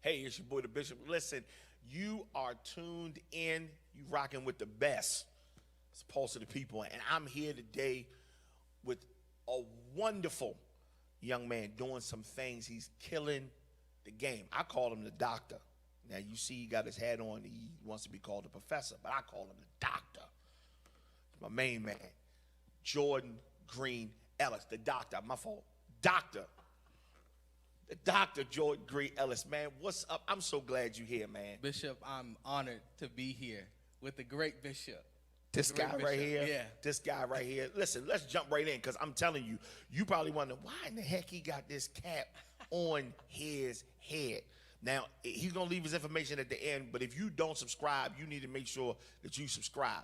Hey, it's your boy the Bishop. Listen, you are tuned in. You rocking with the best. It's the pulse of the people, and I'm here today with a wonderful young man doing some things. He's killing the game. I call him the doctor. Now you see he got his hat on. He wants to be called the professor, but I call him the doctor. It's my main man, Jordan Green-Ellis, the doctor. My fault, doctor. The Dr. Jordan Green-Ellis, man, what's up? I'm so glad you're here, man. Bishop, I'm honored to be here with the great Bishop. This guy right here, yeah. This guy right here. Listen, let's jump right in because I'm telling you, you probably wonder why in the heck he got this cap on his head. Now, he's going to leave his information at the end, but if you don't subscribe, you need to make sure that you subscribe.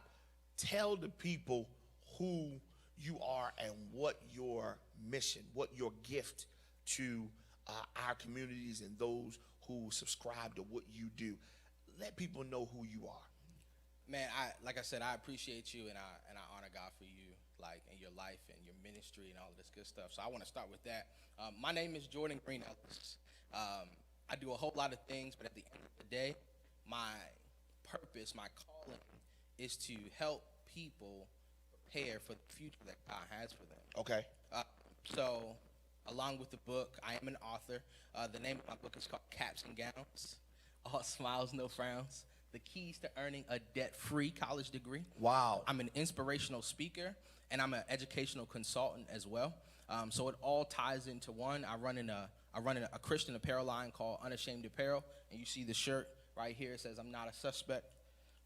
Tell the people who you are and what your mission, what your gift to our communities and those who subscribe to what you do. Let people know who you are. Man, like I said, I appreciate you and I honor God for you, like in your life and your ministry and all of this good stuff. So I want to start with that. My name is Jordan Green-Ellis. I do a whole lot of things, but at the end of the day, my purpose, my calling is to help people prepare for the future that God has for them. Okay. So along with the book, I am an author. The name of my book is called Caps and Gowns. All smiles, no frowns. The keys to earning a debt-free college degree. Wow. I'm an inspirational speaker, and I'm an educational consultant as well. So it all ties into one. I run a Christian apparel line called Unashamed Apparel, and you see the shirt right here. It says, "I'm not a suspect.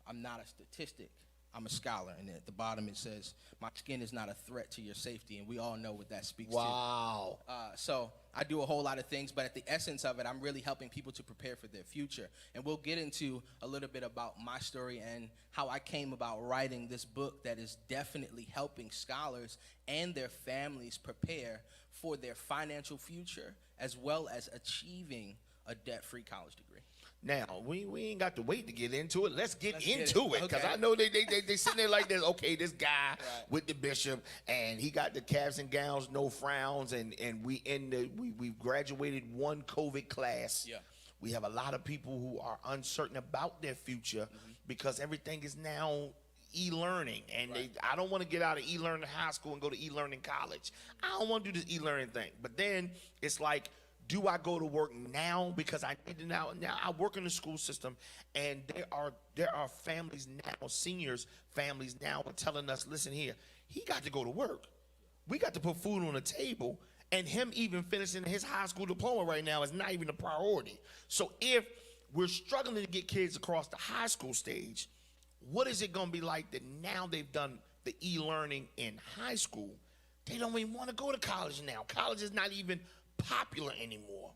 I'm not a statistic. I'm a scholar." And at the bottom it says, "My skin is not a threat to your safety." And we all know what that speaks to. Wow. So I do a whole lot of things, but at the essence of it, I'm really helping people to prepare for their future. And we'll get into a little bit about my story and how I came about writing this book that is definitely helping scholars and their families prepare for their financial future, as well as achieving a debt-free college degree. Now, we ain't got to wait to get into it. Let's get get into it, because Okay. I know they sitting there like this. Okay, this guy Right. with the bishop, and he got the caps and gowns, no frowns, and we've graduated one COVID class. Yeah. We have a lot of people who are uncertain about their future because everything is now e-learning, and Right. I don't want to get out of e-learning high school and go to e-learning college. I don't want to do this e-learning thing. But then it's like, do I go to work now because I need to now I work in the school system, and there are families now, seniors families now are telling us, listen here, he got to go to work. We got to put food on the table, and him even finishing his high school diploma right now is not even a priority. So if we're struggling to get kids across the high school stage, what is it going to be like that now they've done the e-learning in high school? They don't even want to go to college now. College is not even popular anymore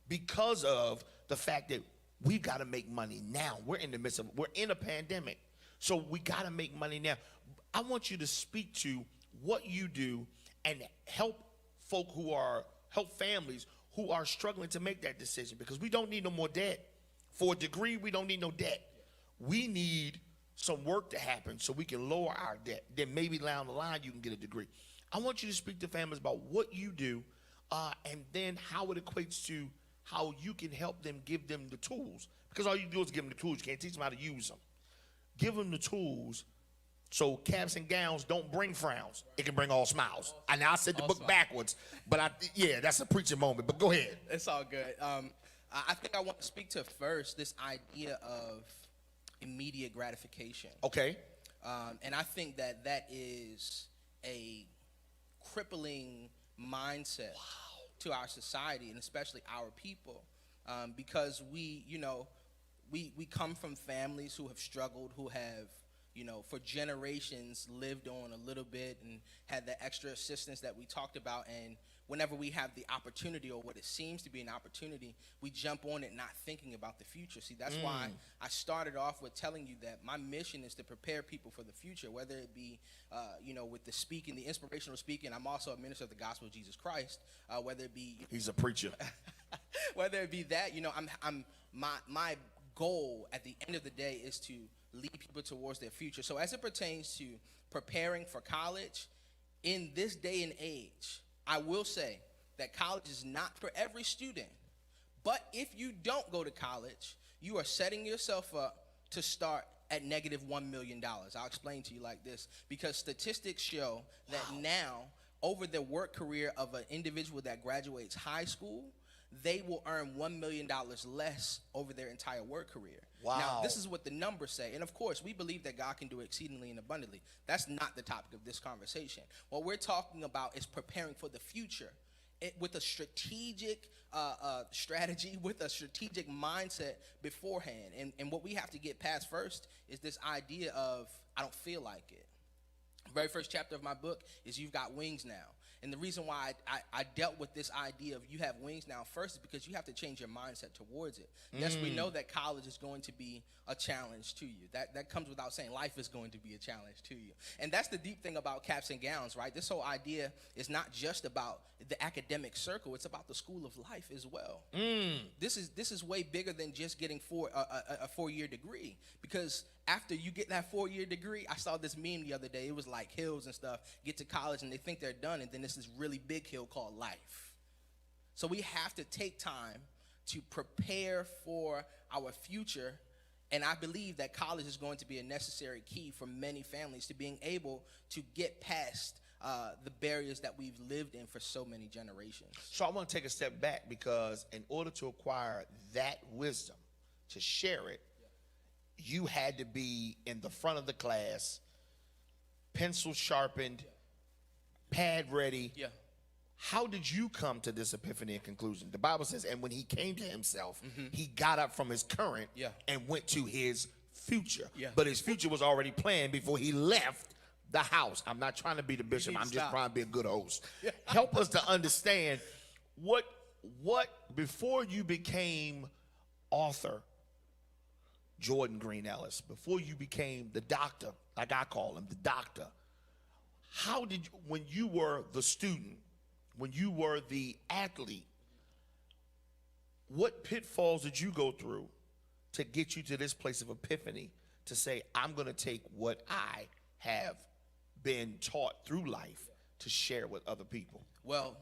because of the fact that we've got to make money now. We're in a pandemic, so we got to make money now. I want you to speak to what you do and help families who are struggling to make that decision, because we don't need no more debt. For a degree, we don't need no debt. We need some work to happen so we can lower our debt. Then maybe down the line you can get a degree. I want you to speak to families about what you do, and then how it equates to how you can help them, give them the tools. Because all you do is give them the tools. You can't teach them how to use them. Give them the tools so caps and gowns don't bring frowns. It can bring all smiles. And I said the All book smiles. backwards, but yeah, that's a preaching moment. But go ahead. It's all good. I think I want to speak to first this idea of immediate gratification. Okay. And I think that is a crippling mindset to our society, and especially our people, because we come from families who have struggled, who have, for generations lived on a little bit and had the extra assistance that we talked about. And whenever we have the opportunity, or what it seems to be an opportunity, we jump on it not thinking about the future. See, that's why I started off with telling you that my mission is to prepare people for the future, whether it be, with the speaking, the inspirational speaking. I'm also a minister of the gospel of Jesus Christ, whether it be... He's a preacher. Whether it be that, my goal at the end of the day is to lead people towards their future. So as it pertains to preparing for college, in this day and age, I will say that college is not for every student, But if you don't go to college, you are setting yourself up to start at negative $1 million. I'll explain to you like this, because statistics show that now, over the work career of an individual that graduates high school, they will earn $1 million less over their entire work career. Wow. Now, this is what the numbers say. And of course, we believe that God can do exceedingly and abundantly. That's not the topic of this conversation. What we're talking about is preparing for the future with a strategic strategy, with a strategic mindset beforehand. And what we have to get past first is this idea of, I don't feel like it. The very first chapter of my book is You've Got Wings Now. And the reason why I dealt with this idea of you have wings now first is because you have to change your mindset towards it. Yes, we know that college is going to be a challenge to you. That comes without saying. Life is going to be a challenge to you. And that's the deep thing about caps and gowns, right? This whole idea is not just about the academic circle. It's about the school of life as well. This is way bigger than just getting a 4-year degree, because after you get that 4-year degree, I saw this meme the other day. It was like hills and stuff. Get to college and they think they're done, and then this really big hill called life. So we have to take time to prepare for our future, and I believe that college is going to be a necessary key for many families to being able to get past the barriers that we've lived in for so many generations. So I want to take a step back, because in order to acquire that wisdom, to share it, you had to be in the front of the class, pencil sharpened, pad ready. Yeah. How did you come to this epiphany and conclusion? The Bible says, and when he came to himself, he got up from his current and went to his future. Yeah. But his future was already planned before he left the house. I'm not trying to be the bishop. I'm just trying to be a good host. Help us to understand what before you became author Jordan Green-Ellis, before you became the doctor, like I call him, the doctor, how did you, when you were the student, when you were the athlete, what pitfalls did you go through to get you to this place of epiphany to say, I'm going to take what I have been taught through life to share with other people? Well,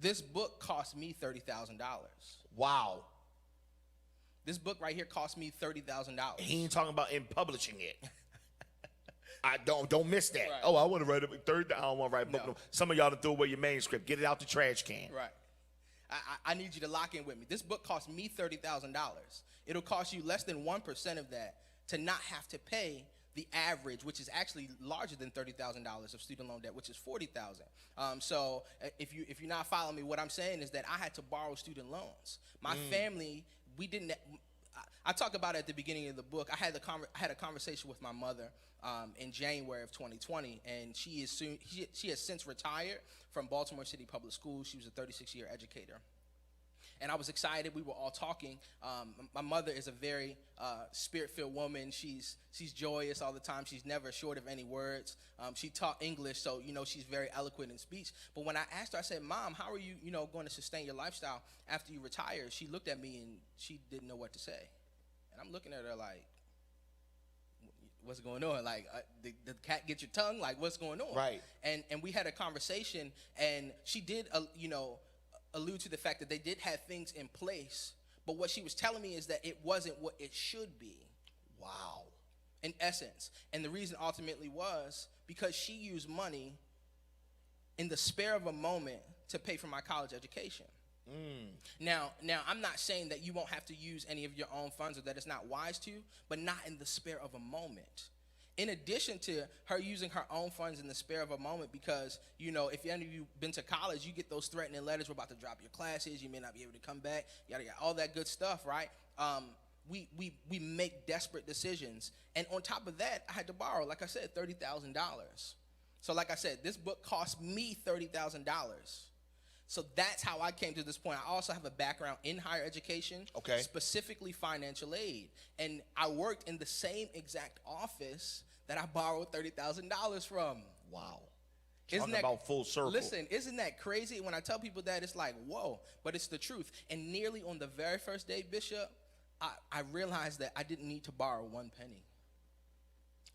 this book cost me $30,000. Wow. This book right here cost me $30,000. He ain't talking about in publishing it. I don't miss that. Right. Oh, I want to write a third. I don't want to write a book. No. No. Some of y'all to throw away your manuscript. Get it out the trash can. Right. I need you to lock in with me. This book cost me $30,000. It'll cost you less than 1% of that to not have to pay the average, which is actually larger than $30,000 of student loan debt, which is $40,000. So if you're not following me, what I'm saying is that I had to borrow student loans. My family, we didn't. I talk about it at the beginning of the book. I had a conversation with my mother in January of 2020, and she has since retired from Baltimore City Public Schools. She was a 36-year educator. And I was excited. We were all talking. My mother is a very spirit-filled woman. She's joyous all the time. She's never short of any words. She taught English, so she's very eloquent in speech. But when I asked her, I said, "Mom, how are you going to sustain your lifestyle after you retire?" She looked at me and she didn't know what to say. And I'm looking at her like, what's going on? Like, the cat get your tongue? Like, what's going on? Right. And we had a conversation, and she did, allude to the fact that they did have things in place, but what she was telling me is that it wasn't what it should be. Wow. In essence. And the reason ultimately was because she used money in the spare of a moment to pay for my college education. Now, I'm not saying that you won't have to use any of your own funds or that it's not wise to, but not in the spare of a moment. In addition to her using her own funds in the spare of a moment, because, if any of you been to college, you get those threatening letters, we're about to drop your classes, you may not be able to come back, yada, yada, all that good stuff, right? We make desperate decisions. And on top of that, I had to borrow, like I said, $30,000. So like I said, this book cost me $30,000. So that's how I came to this point. I also have a background in higher education, okay, specifically financial aid. And I worked in the same exact office that I borrowed $30,000 from. Wow. Isn't that about full circle? Listen, isn't that crazy? When I tell people that, it's like, whoa, but it's the truth. And nearly on the very first day, Bishop, I realized that I didn't need to borrow one penny.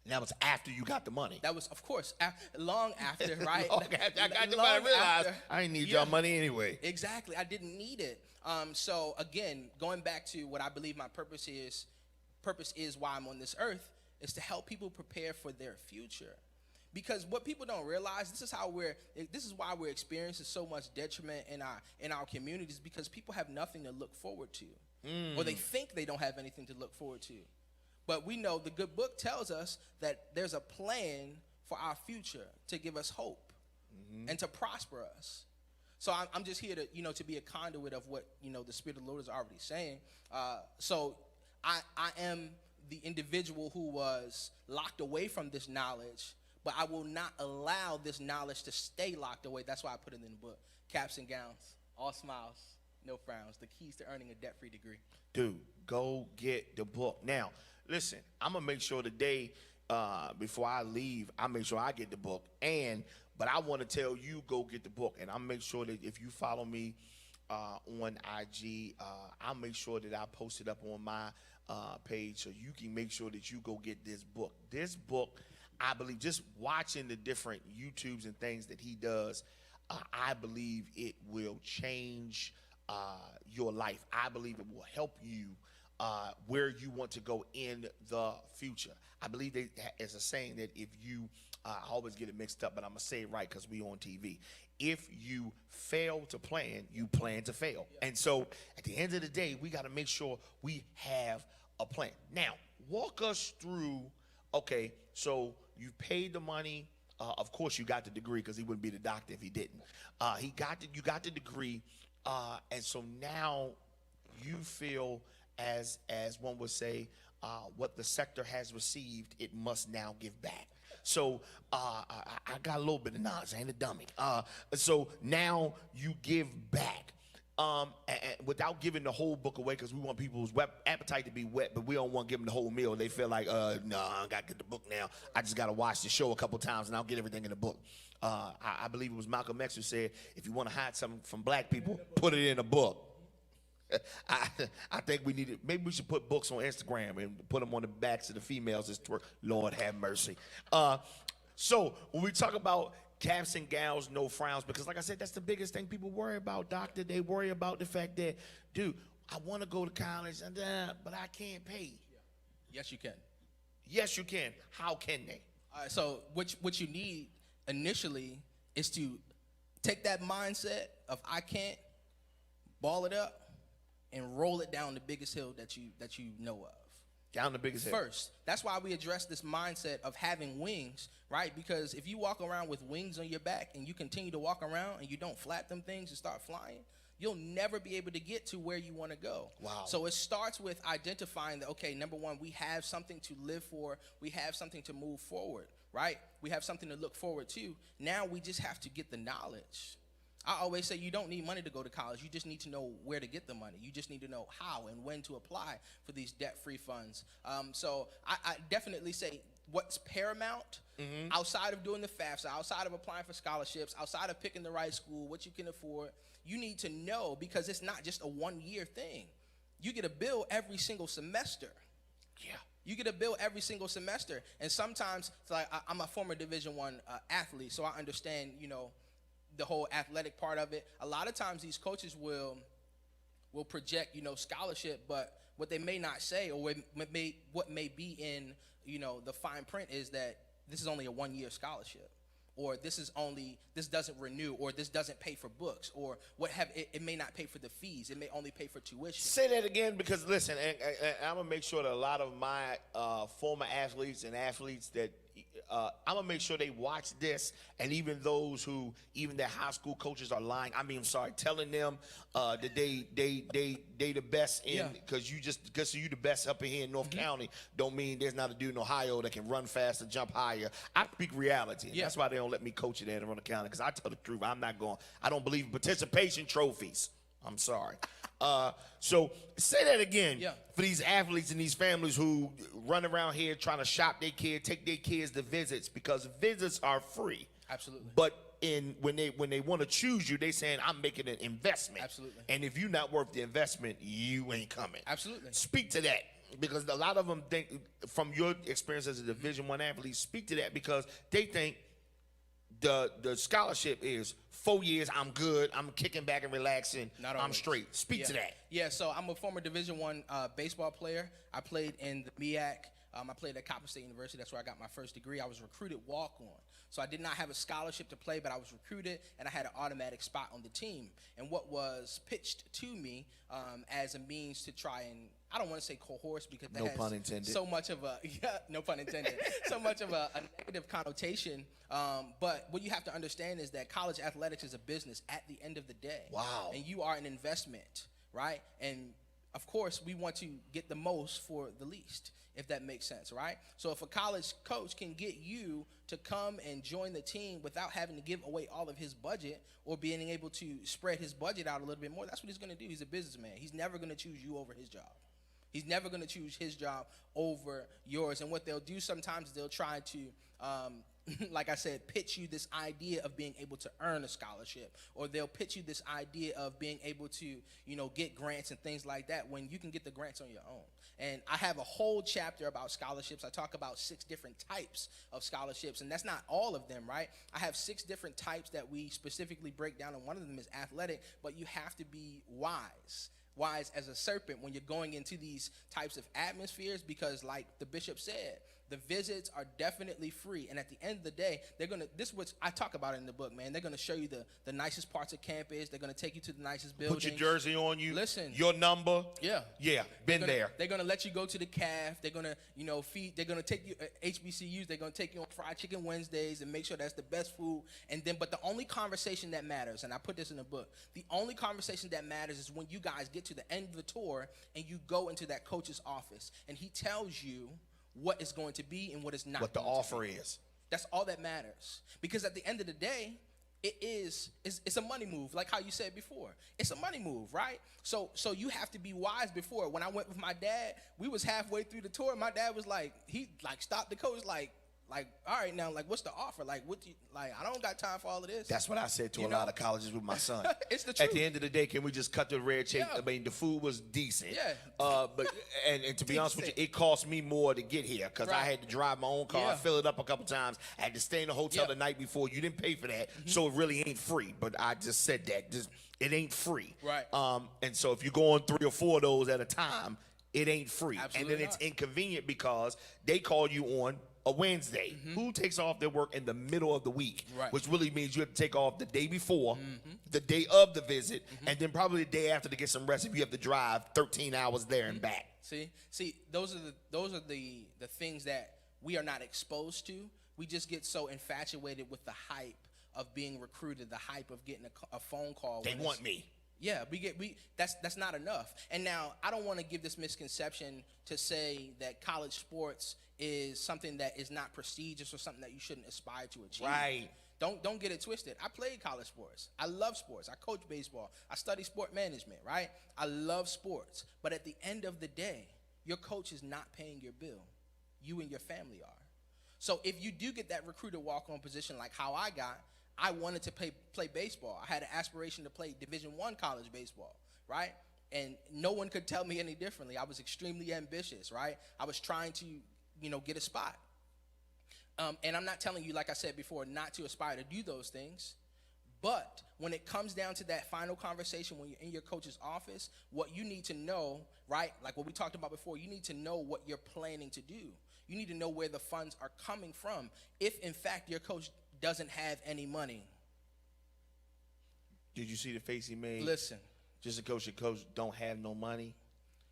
And that was after you got the money. That was, of course, long after, right? Long after I got the Long money, I realized after. I didn't need Yeah. y'all money anyway. Exactly. I didn't need it. So again, going back to what I believe my purpose is why I'm on this earth, is to help people prepare for their future. Because what people don't realize, this is why we're experiencing so much detriment in our communities, because people have nothing to look forward to. Or they think they don't have anything to look forward to. But we know the good book tells us that there's a plan for our future to give us hope and to prosper us. So I'm just here to, to be a conduit of what, the Spirit of the Lord is already saying. So I am the individual who was locked away from this knowledge, but I will not allow this knowledge to stay locked away. That's why I put it in the book. Caps and gowns, all smiles, no frowns. The keys to earning a debt-free degree. Dude, go get the book. Now, listen, I'm going to make sure today, before I leave, I make sure I get the book. But I want to tell you, go get the book. And I'll make sure that if you follow me on IG, I'll make sure that I post it up on my page so you can make sure that you go get this book. This book, I believe, just watching the different YouTubes and things that he does, I believe it will change your life. I believe it will help you where you want to go in the future. I believe there's a saying that if you, I always get it mixed up, but I'm going to say it right because we on TV. If you fail to plan, you plan to fail. And so at the end of the day, we got to make sure we have a plan. Now, walk us through, okay, so you paid the money. Of course, you got the degree because he wouldn't be the doctor if he didn't. You got the degree. And so now you feel, as one would say, what the sector has received, it must now give back. So I got a little bit of knowledge. I ain't a dummy. So now you give back. And without giving the whole book away, because we want people's appetite to be wet, but we don't want to give them the whole meal. They feel like, no, I got to get the book now. I just got to watch the show a couple times, and I'll get everything in the book. I believe it was Malcolm X who said, if you want to hide something from black people, put it in a book. I think maybe we should put books on Instagram and put them on the backs of the females as twerk. Lord have mercy. So when we talk about caps and gowns, no frowns, because like I said, that's the biggest thing people worry about, doctor. They worry about the fact that, dude, I want to go to college, but I can't pay. Yes, you can. Yes, you can. How can they? All right, so what you need initially is to take that mindset of I can't, ball it up, and roll it down the biggest hill that you know of. Down the biggest hill. First, that's why we address this mindset of having wings, right? Because if you walk around with wings on your back and you continue to walk around and you don't flap them things and start flying, you'll never be able to get to where you want to go. Wow. So it starts with identifying that, okay, number one, we have something to live for. We have something to move forward, right? We have something to look forward to. Now we just have to get the knowledge. I always say you don't need money to go to college. You just need to know where to get the money. You just need to know how and when to apply for these debt-free funds. So I definitely say what's paramount outside of doing the FAFSA, outside of applying for scholarships, outside of picking the right school, what you can afford, you need to know, because it's not just a one-year thing. You get a bill every single semester. Yeah. You get a bill every single semester. And sometimes, it's like I'm a former Division I athlete, so I understand, the whole athletic part of it. A lot of times these coaches will project, scholarship, but what they may not say, or what may be in, the fine print is that this is only a one-year scholarship, or this doesn't renew, or this doesn't pay for books, or it may not pay for the fees. It may only pay for tuition. Say that again, because listen, and I'm gonna make sure that a lot of my former athletes and athletes that I'm gonna make sure they watch this, and even those who, even their high school coaches are lying. Telling them that they the best in, because you the best up in here in North County, don't mean there's not a dude in Ohio that can run faster, jump higher. I speak reality. And that's why they don't let me coach it in Arizona County, because I tell the truth. I don't believe in participation trophies. I'm sorry. So say that again for these athletes and these families who run around here trying to shop their kid, take their kids to visits, because visits are free. Absolutely. But when they want to choose you, they saying I'm making an investment. Absolutely. And if you're not worth the investment, you ain't coming. Absolutely. Speak to that. because a lot of them think, from your experience as a Division I athlete, speak to that because they think the scholarship is 4 years, I'm good, I'm kicking back and relaxing, Not I'm always. straight. Speak to that. Yeah, so I'm a former Division I baseball player. I played in the MEAC. I played at Coppin State University. That's where I got my first degree. I was recruited walk-on. So I did not have a scholarship to play, but I was recruited, and I had an automatic spot on the team. And what was pitched to me as a means to try and, I don't want to say coerce because that No has pun intended. so much of a, yeah, no pun intended, so much of a negative connotation. But what you have to understand is that college athletics is a business at the end of the day. Wow. And you are an investment, right? And of course, we want to get the most for the least, if that makes sense, right? So if a college coach can get you to come and join the team without having to give away all of his budget or being able to spread his budget out a little bit more, that's what he's going to do. He's a businessman. He's never going to choose you over his job. He's never going to choose his job over yours. And what they'll do sometimes is they'll try to, like I said, pitch you this idea of being able to earn a scholarship, or they'll pitch you this idea of being able to, get grants and things like that when you can get the grants on your own. And I have a whole chapter about scholarships. I talk about 6 different types of scholarships, and that's not all of them, right? I have 6 different types that we specifically break down, and one of them is athletic, but you have to be wise as a serpent when you're going into these types of atmospheres, because like the bishop said, the visits are definitely free. And at the end of the day, this is what I talk about in the book, man. They're going to show you the nicest parts of campus. They're going to take you to the nicest buildings. Put your jersey on you. Listen. Your number. Yeah. Yeah, been there. They're going to let you go to the calf. They're going to, feed. They're going to take you, HBCUs, they're going to take you on Fried Chicken Wednesdays and make sure that's the best food. And then, but the only conversation that matters, and I put this in the book, the only conversation that matters is when you guys get to the end of the tour and you go into that coach's office and he tells you what is going to be and what is not. What the going offer to be. is. That's all that matters. Because at the end of the day, it's a money move, like how you said before. It's a money move, right? So you have to be wise before. When I went with my dad, we was halfway through the tour. My dad was like, he stopped the coach, like, all right, now, like, what's the offer? Like, I don't got time for all of this. That's what I said to a lot of colleges with my son. It's the truth. At the end of the day, can we just cut the red tape? Yeah. I mean, the food was decent. Yeah. But and to be honest with you, it cost me more to get here because I Right. had to drive my own car, Yeah. fill it up a couple times. I had to stay in the hotel Yeah. the night before. You didn't pay for that, so it really ain't free. But I just said that. It ain't free. Right. And so if you go on 3 or 4 of those at a time, it ain't free. Absolutely and then it's not. inconvenient because they call you on a Wednesday. Who takes off their work in the middle of the week? Right. Which really means you have to take off the day before, the day of the visit, and then probably the day after to get some rest if you have to drive 13 hours there and back. See, those are the things that we are not exposed to. We just get so infatuated with the hype of being recruited, the hype of getting a phone call. They want me. Yeah, that's not enough. And now I don't want to give this misconception to say that college sports is something that is not prestigious or something that you shouldn't aspire to achieve. Right. Don't get it twisted. I played college sports. I love sports. I coach baseball. I study sport management, right? I love sports. But at the end of the day, your coach is not paying your bill. You and your family are. So if you do get that recruiter walk-on position like how I got, I wanted to play baseball. I had an aspiration to play Division I college baseball, right? And no one could tell me any differently. I was extremely ambitious, right? I was trying to, get a spot. And I'm not telling you, like I said before, not to aspire to do those things. But when it comes down to that final conversation when you're in your coach's office, what you need to know, right, like what we talked about before, you need to know what you're planning to do. You need to know where the funds are coming from if, in fact, your coach doesn't have any money. Did you see the face he made? Listen. Just because your coach don't have no money?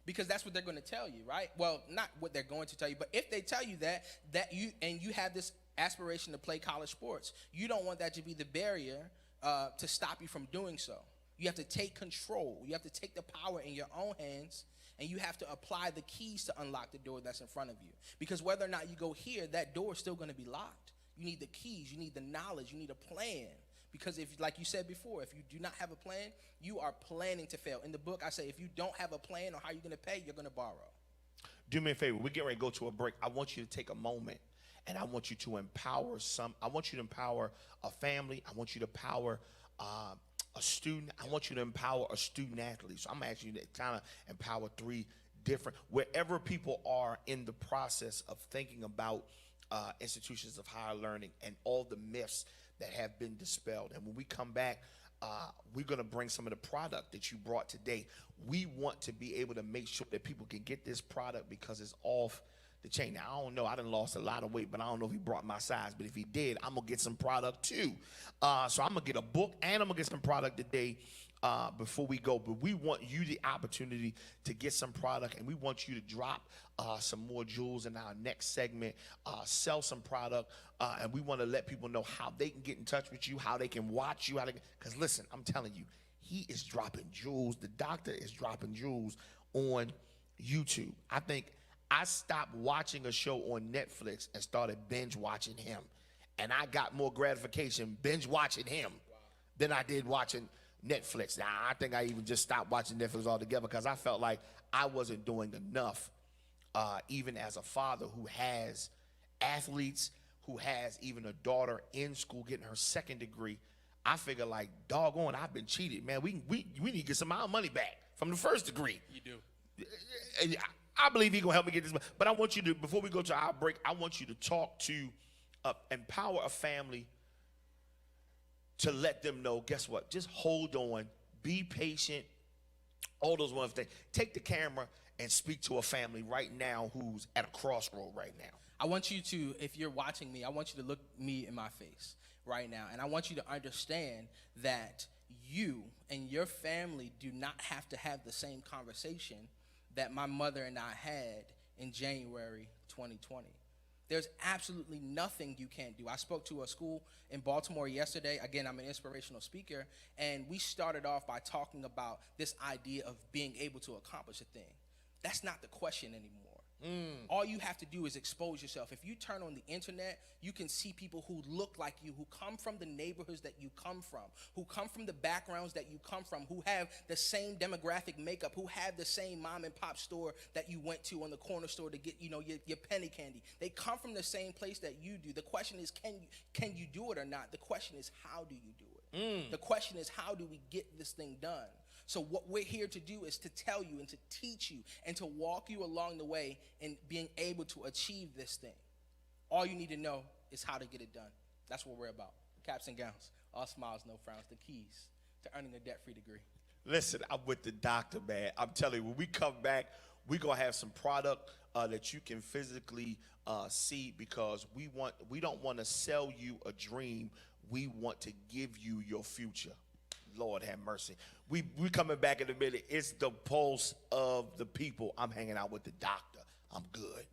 Because that's what they're going to tell you, right? Well, not what they're going to tell you, but if they tell you that you have this aspiration to play college sports, you don't want that to be the barrier to stop you from doing so. You have to take control. You have to take the power in your own hands, and you have to apply the keys to unlock the door that's in front of you. Because whether or not you go here, that door is still going to be locked. You need the keys. You need the knowledge. You need a plan. Because if, like you said before, if you do not have a plan, you are planning to fail. In the book, I say if you don't have a plan on how you're going to pay, you're going to borrow. Do me a favor. We're getting ready to go to a break. I want you to take a moment, and I want you to empower I want you to empower a family. I want you to empower a student. I want you to empower a student athlete. So I'm asking you to kind of empower 3 different, wherever people are in the process of thinking about institutions of higher learning and all the myths that have been dispelled. And when we come back, we're going to bring some of the product that you brought today. We want to be able to make sure that people can get this product because it's off the chain. Now, I don't know. I done lost a lot of weight, but I don't know if he brought my size. But if he did, I'm going to get some product too. So I'm going to get a book and I'm going to get some product today before we go. But we want you the opportunity to get some product, and we want you to drop some more jewels in our next segment, sell some product, and we want to let people know how they can get in touch with you, how they can watch you, because listen, I'm telling you, he is dropping jewels. The doctor is dropping jewels on YouTube. I think I stopped watching a show on Netflix and started binge watching him. And I got more gratification binge watching him than I did watching Netflix. Now, I think I even just stopped watching Netflix altogether because I felt like I wasn't doing enough, even as a father who has athletes, who has even a daughter in school getting her second degree. I figure like, doggone, I've been cheated, man. We need to get some of our money back from the first degree. You do. I believe he's going to help me get this money. But I want you to, before we go to our break, I want you to talk to, empower a family to let them know, guess what? Just hold on, be patient, all those wonderful things. Take the camera and speak to a family right now who's at a crossroad right now. I want you to, if you're watching me, I want you to look me in my face right now. And I want you to understand that you and your family do not have to have the same conversation that my mother and I had in January 2020. There's absolutely nothing you can't do. I spoke to a school in Baltimore yesterday. Again, I'm an inspirational speaker, and we started off by talking about this idea of being able to accomplish a thing. That's not the question anymore. All you have to do is expose yourself. If you turn on the internet, you can see people who look like you, who come from the neighborhoods that you come from, who come from the backgrounds that you come from, who have the same demographic makeup, who have the same mom and pop store that you went to on the corner store to get, your penny candy. They come from the same place that you do. The question is, can you do it or not? The question is, how do you do it? The question is, how do we get this thing done? So what we're here to do is to tell you and to teach you and to walk you along the way in being able to achieve this thing. All you need to know is how to get it done. That's what we're about. Caps and gowns, all smiles, no frowns, the keys to earning a debt-free degree. Listen, I'm with the doctor, man. I'm telling you, when we come back, we're going to have some product that you can physically see, because we don't want to sell you a dream. We want to give you your future. Lord have mercy. We coming back in a minute. It's the pulse of the people. I'm hanging out with the doctor. I'm good.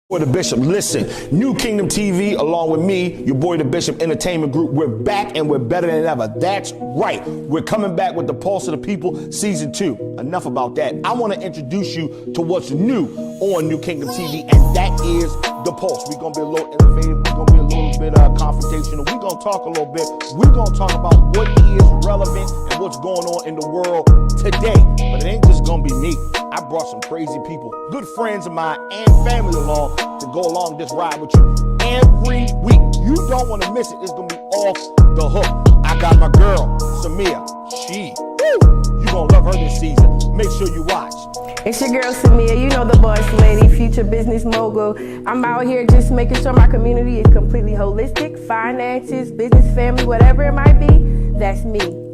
Boy, the Bishop, listen, New Kingdom TV, along with me, your boy, the Bishop Entertainment Group, we're back and we're better than ever. That's right. We're coming back with the Pulse of the People, Season 2. Enough about that. I want to introduce you to what's new on New Kingdom TV, and that is the Pulse. We're going to be a little innovative. We're going to be a little bit confrontational. We're going to talk a little bit. We're going to talk about what is relevant and what's going on in the world today. But it ain't just going to be me. I brought some crazy people, good friends of mine and family along to go along this ride with you every week. You don't want to miss it. It's going to be off the hook. I got my girl, Samia. You going to love her this season. Make sure you watch. It's your girl, Samia. You know the boss lady, future business mogul. I'm out here just making sure my community is completely holistic. Finances, business, family, whatever it might be, that's me.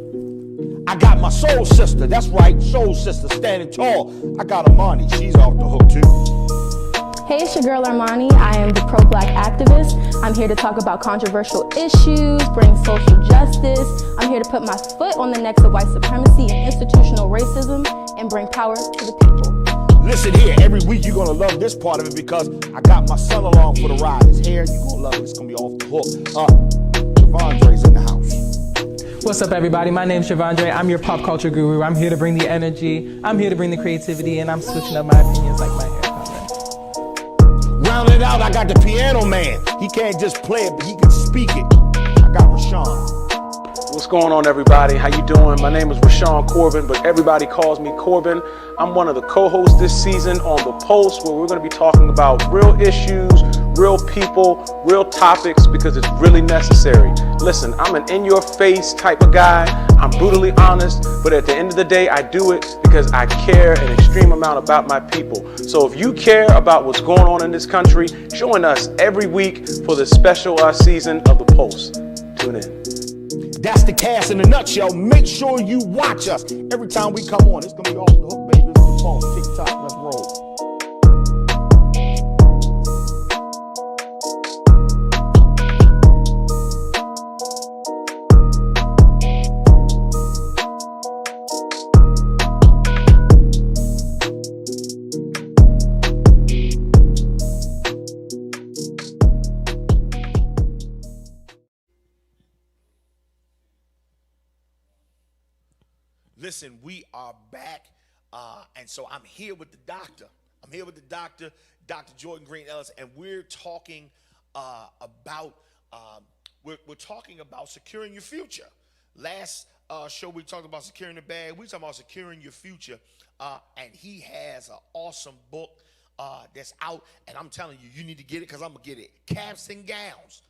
I got my soul sister, that's right, soul sister, standing tall. I got Amani, she's off the hook too. Hey, it's your girl Armani. I am the pro-black activist. I'm here to talk about controversial issues, bring social justice. I'm here to put my foot on the necks of white supremacy and institutional racism and bring power to the people. Listen here, every week you're gonna love this part of it because I got my son along for the ride. His hair, you're gonna love it, it's gonna be off the hook. Javondre's in the house. What's up, everybody? My name's Shavandre. I'm your pop culture guru. I'm here to bring the energy. I'm here to bring the creativity, and I'm switching up my opinions like my hair color. Rounding it out, I got the piano man. He can't just play it, but he can speak it. I got Rashawn. What's going on, everybody? How you doing? My name is Rashawn Corbin, but everybody calls me Corbin. I'm one of the co-hosts this season on The Pulse, where we're going to be talking about real issues, real people, real topics, because it's really necessary. Listen, I'm an in-your-face type of guy. I'm brutally honest, but at the end of the day, I do it because I care an extreme amount about my people. So if you care about what's going on in this country, join us every week for the special season of The Pulse. Tune in. That's the cast in a nutshell. Make sure you watch us every time we come on. It's going to be off the hook, baby. It's the Pulse. TikTok, let's roll. Listen, we are back, and so I'm here with the doctor. I'm here with the doctor, Dr. Jordan Green-Ellis, and we're talking about we're talking about securing your future. Last show we talked about securing the bag. We talking about securing your future, and he has an awesome book that's out, and I'm telling you, you need to get it because I'm gonna get it. Caps and Gowns.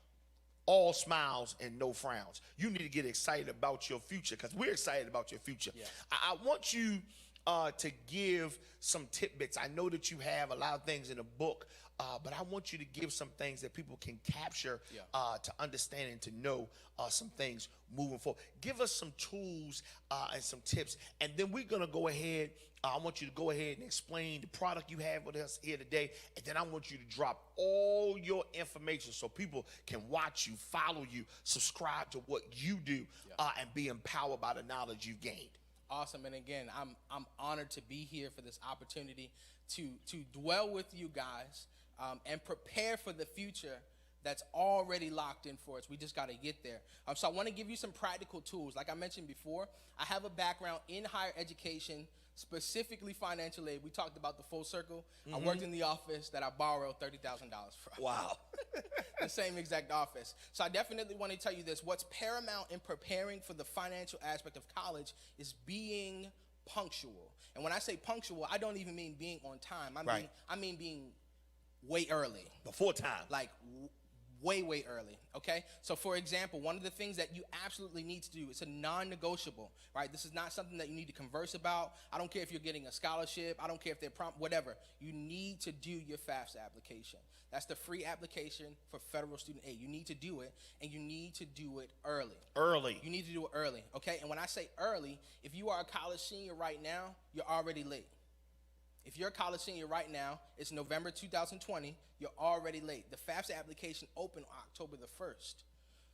All smiles and no frowns. You need to get excited about your future because we're excited about your future. Yeah. I want you to give some tidbits. I know that you have a lot of things in the book, but I want you to give some things that people can capture to understand and to know some things moving forward. Give us some tools and some tips, and then we're going to go ahead. I want you to go ahead and explain the product you have with us here today, and then I want you to drop all your information so people can watch you, follow you, subscribe to what you do, and be empowered by the knowledge you've gained. Awesome, and again, I'm honored to be here for this opportunity to dwell with you guys and prepare for the future that's already locked in for us. We just got to get there. So I want to give you some practical tools. Like I mentioned before, I have a background in higher education, specifically financial aid. We talked about the full circle. I worked in the office that I borrowed $30,000 from. Wow. The same exact office. So I definitely want to tell you this. What's paramount in preparing for the financial aspect of college is being punctual. And when I say punctual, I don't even mean being on time. I mean being way early. Before time. Like way early, okay? So for example, one of the things that you absolutely need to do, it's a non-negotiable, right? This is not something that you need to converse about. I don't care if you're getting a scholarship. I don't care if they're whatever. You need to do your FAFSA application. That's the free application for federal student aid. You need to do it, and you need to do it early. Early. You need to do it early, okay? And when I say early, if you are a college senior right now, you're already late. If you're a college senior right now, it's November 2020, you're already late. The FAFSA application opened October the 1st.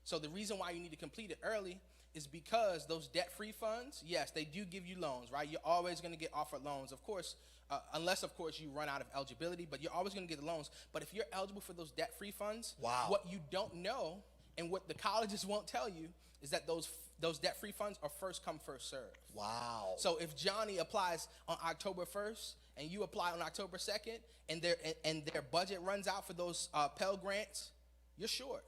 So the reason why you need to complete it early is because those debt-free funds, yes, they do give you loans, right? You're always going to get offered loans, of course, unless, of course, you run out of eligibility, but you're always going to get the loans. But if you're eligible for those debt-free funds, what you don't know and what the colleges won't tell you is that those debt-free funds are first come, first served. Wow. So if Johnny applies on October 1st and you apply on October 2nd and their budget runs out for those Pell Grants, you're short.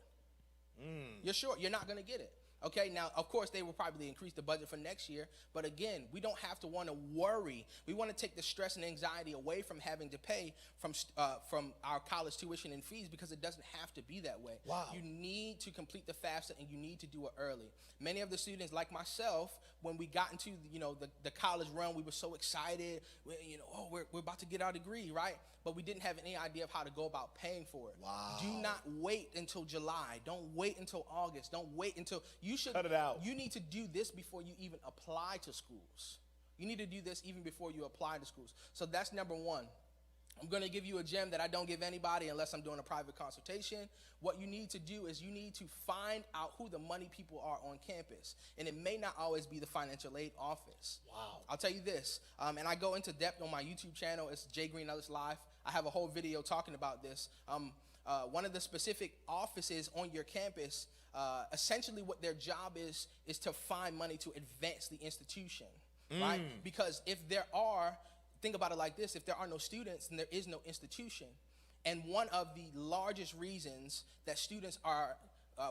You're short. You're not going to get it. Okay, now, of course, they will probably increase the budget for next year. But again, we don't have to want to worry. We want to take the stress and anxiety away from having to pay from our college tuition and fees because it doesn't have to be that way. Wow. You need to complete the FAFSA and you need to do it early. Many of the students, like myself, when we got into the college run, we were so excited. We're about to get our degree, right? But we didn't have any idea of how to go about paying for it. Wow. Do not wait until July. Don't wait until August. Don't wait until you should cut it out. You need to do this before you even apply to schools. You need to do this even before you apply to schools. So that's number one. I'm going to give you a gem that I don't give anybody unless I'm doing a private consultation. What you need to do is you need to find out who the money people are on campus. And it may not always be the financial aid office. Wow. I'll tell you this, and I go into depth on my YouTube channel. It's J Green-Ellis Live. I have a whole video talking about this. One of the specific offices on your campus, essentially what their job is to find money to advance the institution, right? Because if there are, think about it like this, if there are no students, then there is no institution. And one of the largest reasons that students are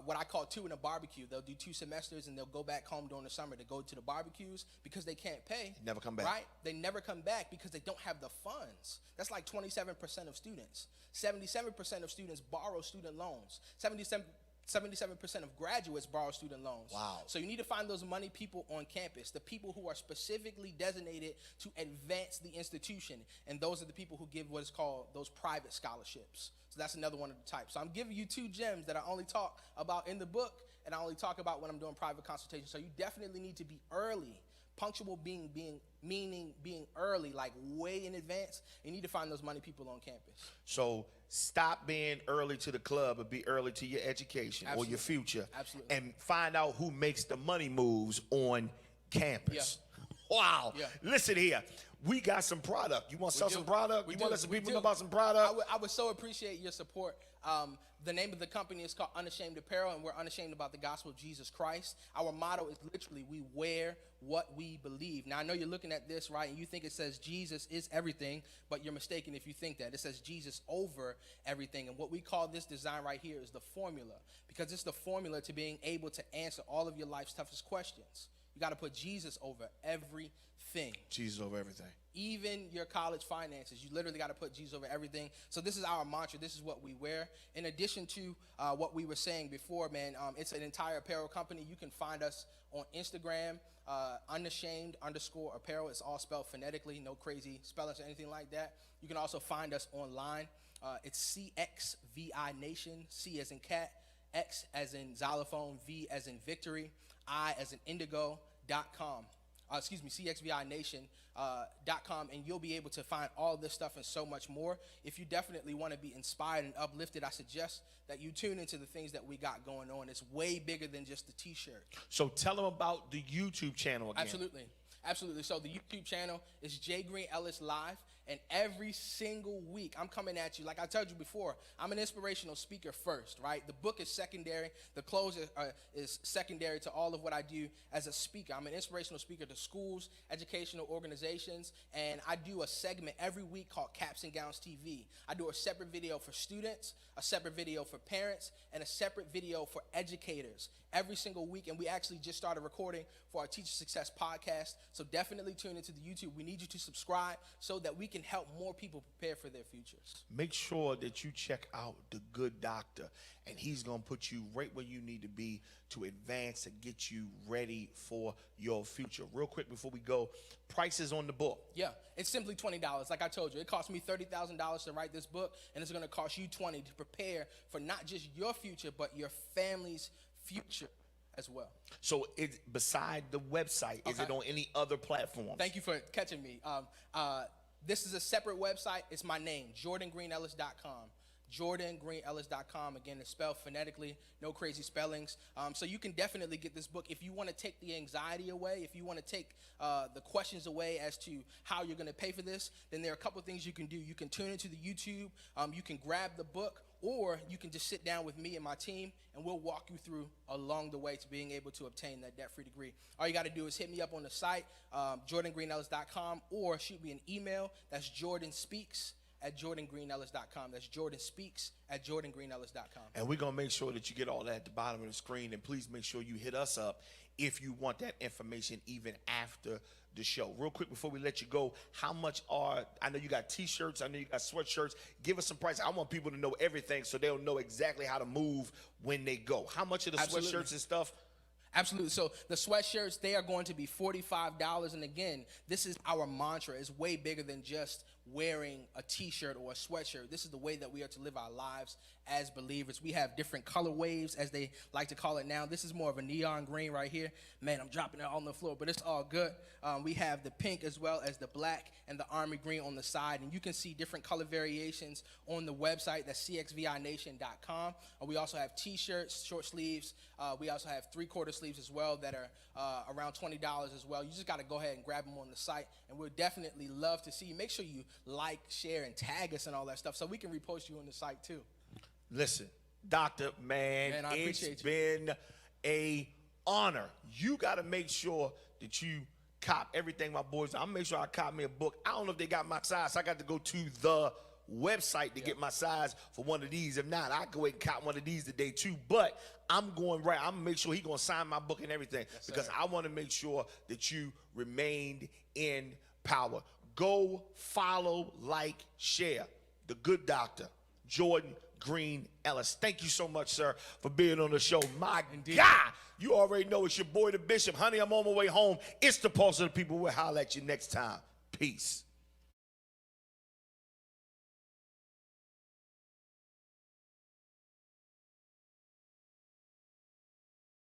what I call two in a barbecue, they'll do 2 semesters and they'll go back home during the summer to go to the barbecues because they can't pay. Never come back. Right? They never come back because they don't have the funds. That's like 27% of students. 77% of students borrow student loans. 77% 77% of graduates borrow student loans. Wow. So you need to find those money people on campus, the people who are specifically designated to advance the institution. And those are the people who give what is called those private scholarships. So that's another one of the types. So I'm giving you 2 gems that I only talk about in the book, and I only talk about when I'm doing private consultations. So you definitely need to be early. Punctual meaning being early, like way in advance. You need to find those money people on campus. So stop being early to the club and be early to your education or your future. Absolutely. And find out who makes the money moves on campus. Yeah. Wow. Yeah. Listen here. We got some product. You want to sell some product? You want to let some people know about some I product? would so appreciate your support. The name of the company is called Unashamed Apparel, and we're unashamed about the gospel of Jesus Christ. Our motto is literally, we wear what we believe. Now, I know you're looking at this, right, and you think it says Jesus is everything, but you're mistaken if you think that. It says Jesus over everything, and what we call this design right here is the formula, because it's the formula to being able to answer all of your life's toughest questions. You got to put Jesus over everything. Jesus over everything. Even your college finances, you literally got to put Jesus over everything. So this is our mantra. This is what we wear. In addition to what we were saying before, man, it's an entire apparel company. You can find us on Instagram, unashamed_apparel. It's all spelled phonetically, no crazy spellings or anything like that. You can also find us online. It's CXVI Nation, C as in cat, X as in xylophone, V as in victory, I as in indigo.com. CXVINation.com, and you'll be able to find all this stuff and so much more. If you definitely want to be inspired and uplifted, I suggest that you tune into the things that we got going on. It's way bigger than just the t-shirt. So tell them about the YouTube channel again. Absolutely. So the YouTube channel is J. Green-Ellis Live, and every single week I'm coming at you. Like I told you before, I'm an inspirational speaker first, right? The book is secondary. The clothes is secondary to all of what I do as a speaker. I'm an inspirational speaker to schools, educational organizations, and I do a segment every week called Caps and Gowns TV. I do a separate video for students, a separate video for parents, and a separate video for educators every single week. And we actually just started recording for our Teacher Success podcast. So definitely tune into the YouTube. We need you to subscribe so that we can help more people prepare for their futures. Make sure that you check out The Good Doctor, and he's going to put you right where you need to be to advance and get you ready for your future. Real quick before we go, prices on the book. Yeah, it's simply $20. Like I told you, it cost me $30,000 to write this book, and it's going to cost you $20 to prepare for not just your future, but your family's future as well. So it's beside the website, is it on any other platforms? Thank you for catching me. This is a separate website. It's my name, JordanGreenEllis.com. JordanGreenEllis.com. Again, it's spelled phonetically, no crazy spellings. So you can definitely get this book. If you want to take the anxiety away, if you want to take the questions away as to how you're going to pay for this, then there are a couple of things you can do. You can tune into the YouTube. You can grab the book, or you can just sit down with me and my team, and we'll walk you through along the way to being able to obtain that debt-free degree. All you got to do is hit me up on the site, JordanGreenEllis.com, or shoot me an email. That's JordanSpeaks@JordanGreenEllis.com. That's JordanSpeaks@JordanGreenEllis.com. And we're going to make sure that you get all that at the bottom of the screen. And please make sure you hit us up if you want that information even after the show. Real quick before we let you go, how much I know you got t-shirts, I know you got sweatshirts. Give us some price. I want people to know everything so they'll know exactly how to move when they go. How much of the sweatshirts and stuff? Absolutely. So the sweatshirts, they are going to be $45. And again, this is our mantra. It's way bigger than just wearing a t-shirt or a sweatshirt. This is the way that we are to live our lives as believers. We have different color waves, as they like to call it now. This is more of a neon green right here. Man, I'm dropping it on the floor, but it's all good. We have the pink as well as the black and the army green on the side. And you can see different color variations on the website. That's CXVINation.com. We also have t-shirts, short sleeves. We also have 3/4 sleeves as well that are around $20 as well. You just got to go ahead and grab them on the site, and we'll definitely love to see you. Make sure you like, share, and tag us and all that stuff so we can repost you on the site too. Listen, Doctor, man, I it's appreciate you. been a honor. You got to make sure that you cop everything my boys. I'm make sure I cop me a book. I don't know if they got my size, so I got to go to the website to get my size for one of these. If not, I go ahead and cop one of these today too. But I'm going right. I'm gonna make sure he gonna sign my book and everything, because I want to make sure that you remained in power. Go follow, like, share The Good Doctor, Jordan Green-Ellis. Thank you so much, sir, for being on the show. My God, you already know it's your boy, the Bishop. Honey, I'm on my way home. It's the Pulse of the People. We'll holler at you next time. Peace.